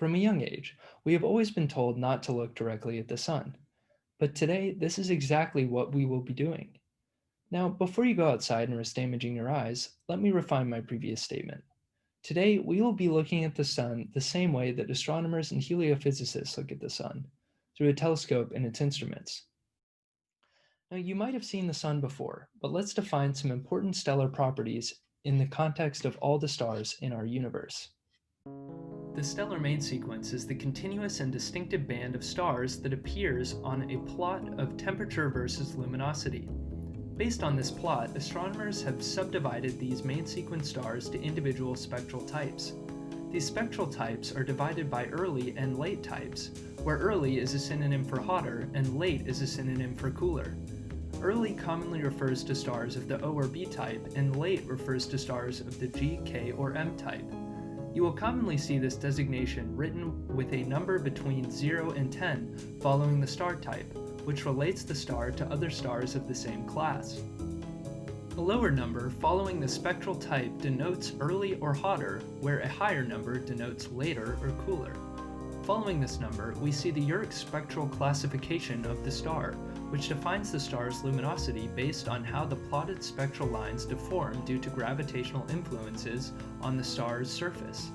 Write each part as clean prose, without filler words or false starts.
From a young age, we have always been told not to look directly at the sun. But today, this is exactly what we will be doing. Now, before you go outside and risk damaging your eyes, let me refine my previous statement. Today, we will be looking at the sun the same way that astronomers and heliophysicists look at the sun, through a telescope and its instruments. Now, you might have seen the sun before, but let's define some important stellar properties in the context of all the stars in our universe. The stellar main sequence is the continuous and distinctive band of stars that appears on a plot of temperature versus luminosity. Based on this plot, astronomers have subdivided these main sequence stars to individual spectral types. These spectral types are divided by early and late types, where early is a synonym for hotter and late is a synonym for cooler. Early commonly refers to stars of the O or B type, and late refers to stars of the G, K, or M type. You will commonly see this designation written with a number between 0 and 10 following the star type, which relates the star to other stars of the same class. A lower number following the spectral type denotes early or hotter, where a higher number denotes later or cooler. Following this number, we see the Yerkes spectral classification of the star, which defines the star's luminosity based on how the plotted spectral lines deform due to gravitational influences on the star's surface.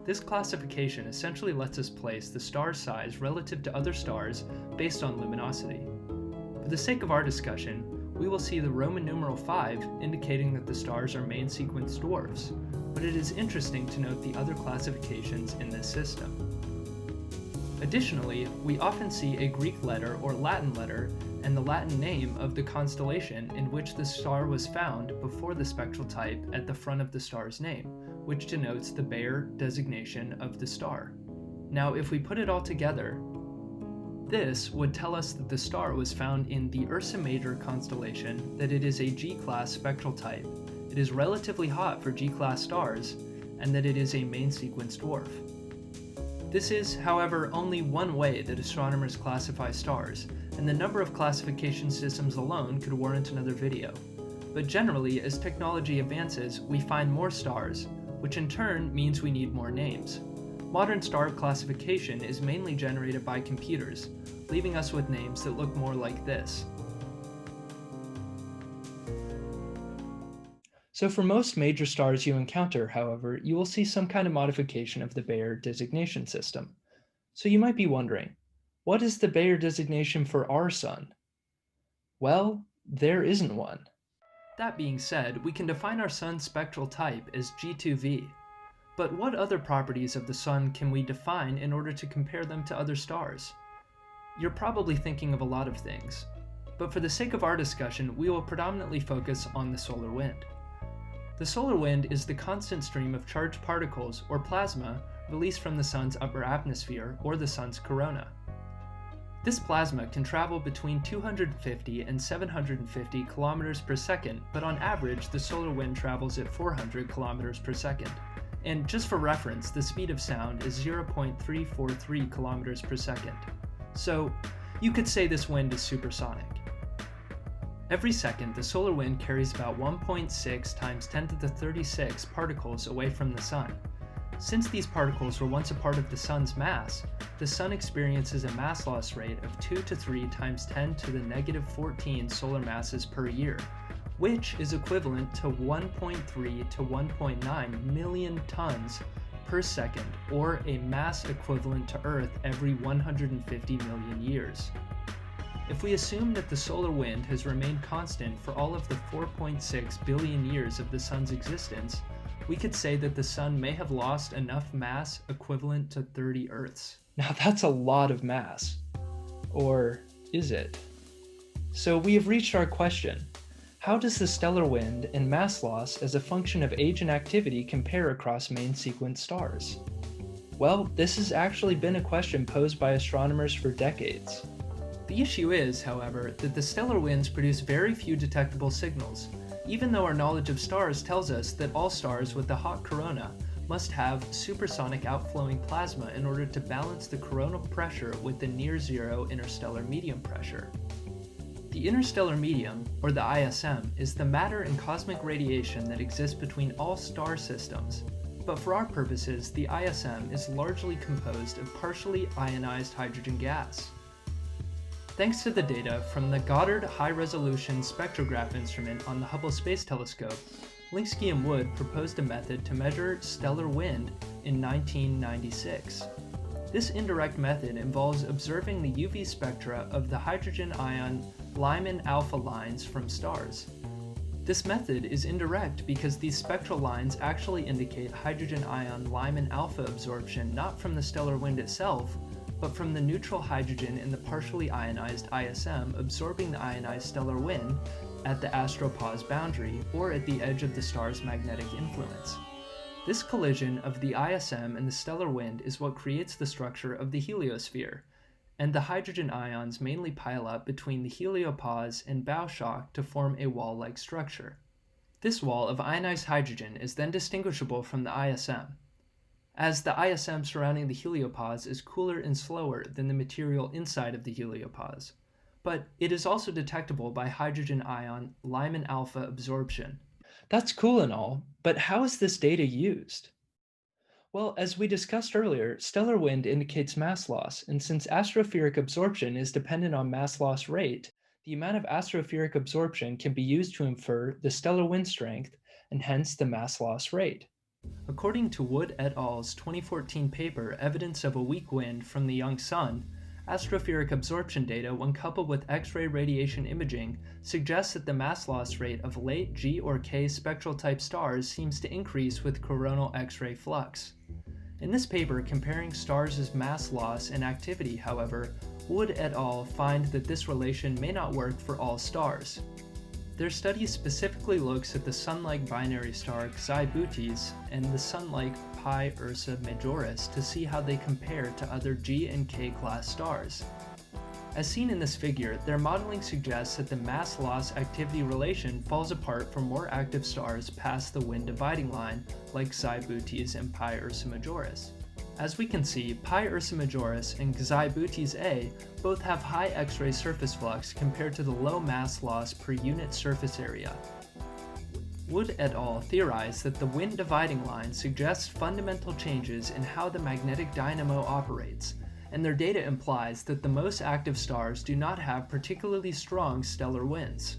This classification essentially lets us place the star's size relative to other stars based on luminosity. For the sake of our discussion, we will see the Roman numeral 5 indicating that the stars are main sequence dwarfs, but it is interesting to note the other classifications in this system. Additionally, we often see a Greek letter or Latin letter and the Latin name of the constellation in which the star was found before the spectral type at the front of the star's name, which denotes the Bayer designation of the star. Now, if we put it all together, this would tell us that the star was found in the Ursa Major constellation, that it is a G-class spectral type, it is relatively hot for G-class stars, and that it is a main sequence dwarf. This is, however, only one way that astronomers classify stars, and the number of classification systems alone could warrant another video. But generally, as technology advances, we find more stars, which in turn means we need more names. Modern star classification is mainly generated by computers, leaving us with names that look more like this. So for most major stars you encounter, however, you will see some kind of modification of the Bayer designation system. So you might be wondering, what is the Bayer designation for our sun? Well, there isn't one. That being said, we can define our sun's spectral type as G2V. But what other properties of the sun can we define in order to compare them to other stars? You're probably thinking of a lot of things, but for the sake of our discussion, we will predominantly focus on the solar wind. The solar wind is the constant stream of charged particles, or plasma, released from the sun's upper atmosphere, or the sun's corona. This plasma can travel between 250 and 750 kilometers per second, but on average, the solar wind travels at 400 kilometers per second. And just for reference, the speed of sound is 0.343 kilometers per second. So, you could say this wind is supersonic. Every second, the solar wind carries about 1.6 times 10 to the 36 particles away from the sun. Since these particles were once a part of the sun's mass, the sun experiences a mass loss rate of 2 to 3 times 10 to the negative 14 solar masses per year, which is equivalent to 1.3 to 1.9 million tons per second, or a mass equivalent to Earth every 150 million years. If we assume that the solar wind has remained constant for all of the 4.6 billion years of the sun's existence, we could say that the sun may have lost enough mass equivalent to 30 Earths. Now that's a lot of mass. Or is it? So we have reached our question. How does the stellar wind and mass loss as a function of age and activity compare across main sequence stars? Well, this has actually been a question posed by astronomers for decades. The issue is, however, that the stellar winds produce very few detectable signals, even though our knowledge of stars tells us that all stars with a hot corona must have supersonic outflowing plasma in order to balance the coronal pressure with the near-zero interstellar medium pressure. The interstellar medium, or the ISM, is the matter and cosmic radiation that exists between all star systems. but for our purposes, the ISM is largely composed of partially ionized hydrogen gas. Thanks to the data from the Goddard High-Resolution Spectrograph instrument on the Hubble Space Telescope, Linsky and Wood proposed a method to measure stellar wind in 1996. This indirect method involves observing the UV spectra of the hydrogen ion Lyman alpha lines from stars. This method is indirect because these spectral lines actually indicate hydrogen ion Lyman alpha absorption not from the stellar wind itself, but from the neutral hydrogen in the partially ionized ISM absorbing the ionized stellar wind at the astropause boundary or at the edge of the star's magnetic influence. This collision of the ISM and the stellar wind is what creates the structure of the heliosphere, and the hydrogen ions mainly pile up between the heliopause and bow shock to form a wall-like structure. This wall of ionized hydrogen is then distinguishable from the ISM, as the ISM surrounding the heliopause is cooler and slower than the material inside of the heliopause, but it is also detectable by hydrogen ion Lyman alpha absorption. That's cool and all, but how is this data used? Well, as we discussed earlier, stellar wind indicates mass loss, and since astropheric absorption is dependent on mass loss rate, the amount of astropheric absorption can be used to infer the stellar wind strength and hence the mass loss rate. According to Wood et al.'s 2014 paper, Evidence of a Weak Wind from the Young Sun, astropheric absorption data, when coupled with X-ray radiation imaging, suggests that the mass loss rate of late G or K spectral type stars seems to increase with coronal X-ray flux. In this paper comparing stars' mass loss and activity, however, Wood et al. Find that this relation may not work for all stars. Their study specifically looks at the Sun-like binary star Xi Bootes and the Sun-like Pi Ursa Majoris to see how they compare to other G and K class stars. As seen in this figure, their modeling suggests that the mass loss activity relation falls apart for more active stars past the wind dividing line, like Xi Bootes and Pi Ursa Majoris. As we can see, Pi Ursa Majoris and Xi Bootes A both have high X-ray surface flux compared to the low mass loss per unit surface area. Wood et al. Theorize that the wind dividing line suggests fundamental changes in how the magnetic dynamo operates, and their data implies that the most active stars do not have particularly strong stellar winds.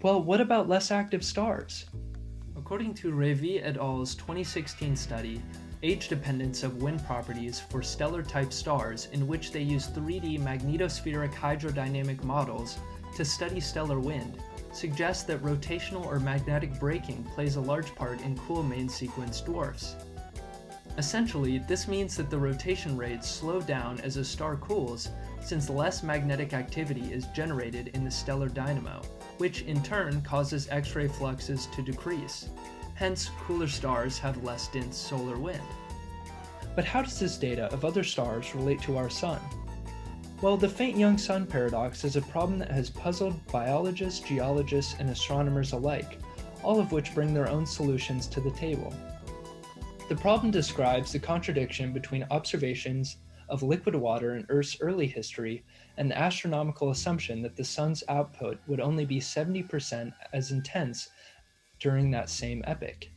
Well, what about less active stars? According to Revy et al.'s 2016 study, Age dependence of wind properties for stellar-type stars, in which they use 3D magnetospheric hydrodynamic models to study stellar wind, suggests that rotational or magnetic braking plays a large part in cool main sequence dwarfs. Essentially, this means that the rotation rates slow down as a star cools, since less magnetic activity is generated in the stellar dynamo, which in turn causes X-ray fluxes to decrease. Hence, cooler stars have less dense solar wind. But how does this data of other stars relate to our Sun? Well, the faint young sun paradox is a problem that has puzzled biologists, geologists, and astronomers alike, all of which bring their own solutions to the table. The problem describes the contradiction between observations of liquid water in Earth's early history and the astronomical assumption that the Sun's output would only be 70% as intense during that same epoch.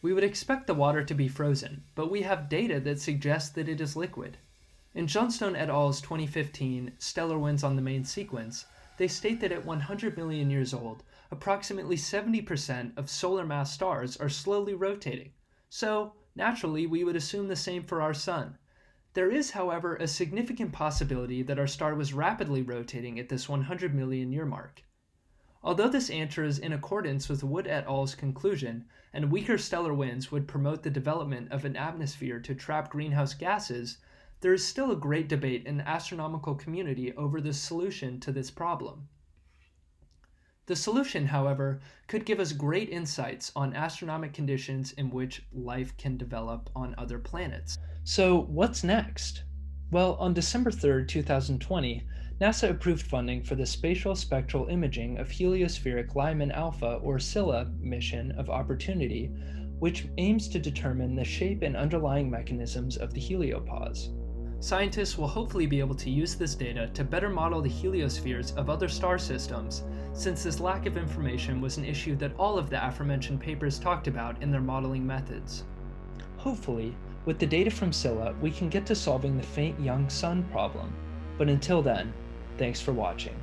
We would expect the water to be frozen, but we have data that suggests that it is liquid. In Johnstone et al.'s 2015 Stellar Winds on the Main Sequence, they state that at 100 million years old, approximately 70% of solar mass stars are slowly rotating. So, naturally, we would assume the same for our Sun. There is, however, a significant possibility that our star was rapidly rotating at this 100 million year mark. Although this answer is in accordance with Wood et al.'s conclusion, and weaker stellar winds would promote the development of an atmosphere to trap greenhouse gases, there is still a great debate in the astronomical community over the solution to this problem. The solution, however, could give us great insights on astronomic conditions in which life can develop on other planets. So, what's next? Well, on December 3, 2020, NASA approved funding for the Spatial Spectral Imaging of Heliospheric Lyman Alpha or SCILA mission of Opportunity, which aims to determine the shape and underlying mechanisms of the heliopause. Scientists will hopefully be able to use this data to better model the heliospheres of other star systems, since this lack of information was an issue that all of the aforementioned papers talked about in their modeling methods. Hopefully, with the data from Scylla, we can get to solving the faint young sun problem. But until then, thanks for watching.